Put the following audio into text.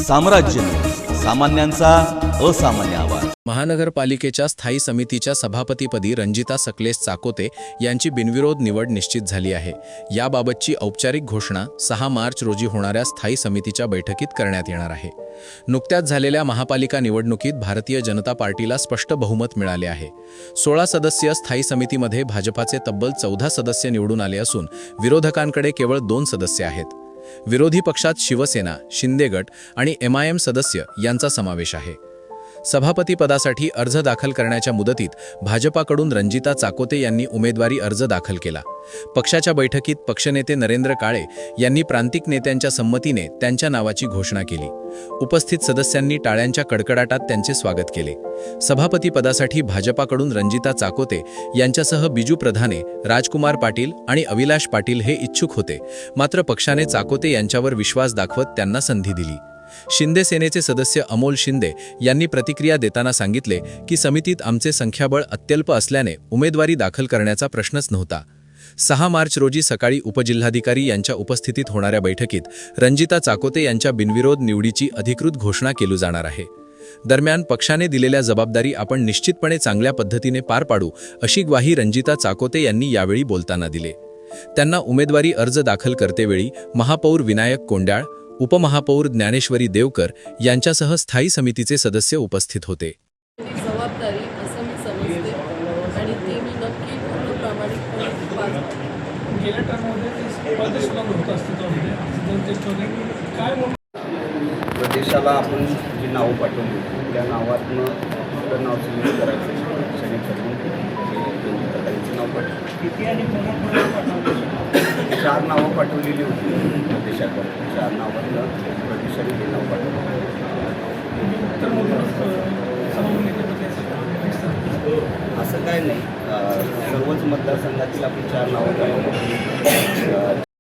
साम्राज्य, सामान्यांचा असामान्य आवाज। महानगरपालिकेच्या स्थायी समितीच्या सभापतीपदी रंजिता सकलेस चाकोते यांची बिनविरोध निवड निश्चित झाली आहे। याबाबतची औपचारिक घोषणा 6 मार्च रोजी होणाऱ्या स्थायी समितीच्या बैठकीत करण्यात येणार आहे। नुकत्याच झालेल्या महापालिका निवडणुकीत भारतीय जनता पार्टीला स्पष्ट बहुमत मिळाले आहे। 16 सदस्यीय स्थायी समितीमध्ये भाजपाचे तब्बल 14 सदस्य निवडून आले असून विरोधकांकडे केवळ 2 सदस्य आहेत। विरोधी पक्षात शिवसेना, शिंदे गट आणि MIM सदस्य यांचा समावेश आहे। सभापतीपदासाठी अर्ज दाखल करण्याच्या मुदतीत भाजपाकडून रंजिता चाकोते यांनी उमेदवारी अर्ज दाखल केला। पक्षाच्या बैठकीत पक्षनेते नरेंद्र काळे यांनी प्रांतिक नेत्यांच्या संमतीने त्यांच्या नावाची घोषणा केली। उपस्थित सदस्यांनी टाळ्यांच्या कडकडाटात त्यांचे स्वागत केले। सभापतीपदासाठी भाजपाकडून रंजिता चाकोते यांच्यासह बिजू प्रधाने, राजकुमार पाटील आणि अविलाश पाटील हे इच्छुक होते, मात्र पक्षाने चाकोते यांच्यावर विश्वास दाखवत त्यांना संधी दिली। शिंदे सेनेचे सदस्य अमोल शिंदे यांनी प्रतिक्रिया देताना सांगितले की समितीत आमचे संख्याबळ अत्यल्प असल्याने उमेदवारी दाखल करण्याचा प्रश्नच नव्हता। 6 मार्च रोजी सकाळी उपजिल्हाधिकारी यांच्या उपस्थितीत होणाऱ्या बैठकीत रंजिता चाकोते यांच्या बिनविरोध निवडीची अधिकृत घोषणा केली जाणार आहे। दरम्यान पक्षाने दिलेल्या जबाबदारी आपण निश्चितपणे चांगल्या पद्धतीने पार पाडू, अशी ग्वाही रंजिता चाकोते यांनी यावेळी बोलताना दिले। त्यांना उमेदवारी अर्ज दाखल करतेवेळी महापौर विनायक कोंडाळ, उपमहापौर ज्ञानेश्वरी देवकर यांच्यासह स्थायी समितीचे सदस्य उपस्थित होते। जबाबदारी असं मी समजते आणि ती मी नक्की पूर्ण प्रामाणिकपणे पार पाडेन। गेल्या टर्ममध्ये प्रदेशाला होत अस्तित्वामध्ये काय प्रदेशाला आपण जी नावं पाठवली त्या नावातनं आपलं नाव सिलेक्ट करायचं, शनी करून त्यांचं नाव पाठवलं किती आणि कोणाकोणाला 4 नावं पाठवलेली होती प्रदेशाकडे। 4 नावातनं प्रदेशाने हे नाव पाठवलं। असं काय नाही, सर्वच मतदारसंघातील आपण 4 नावं पाठवली।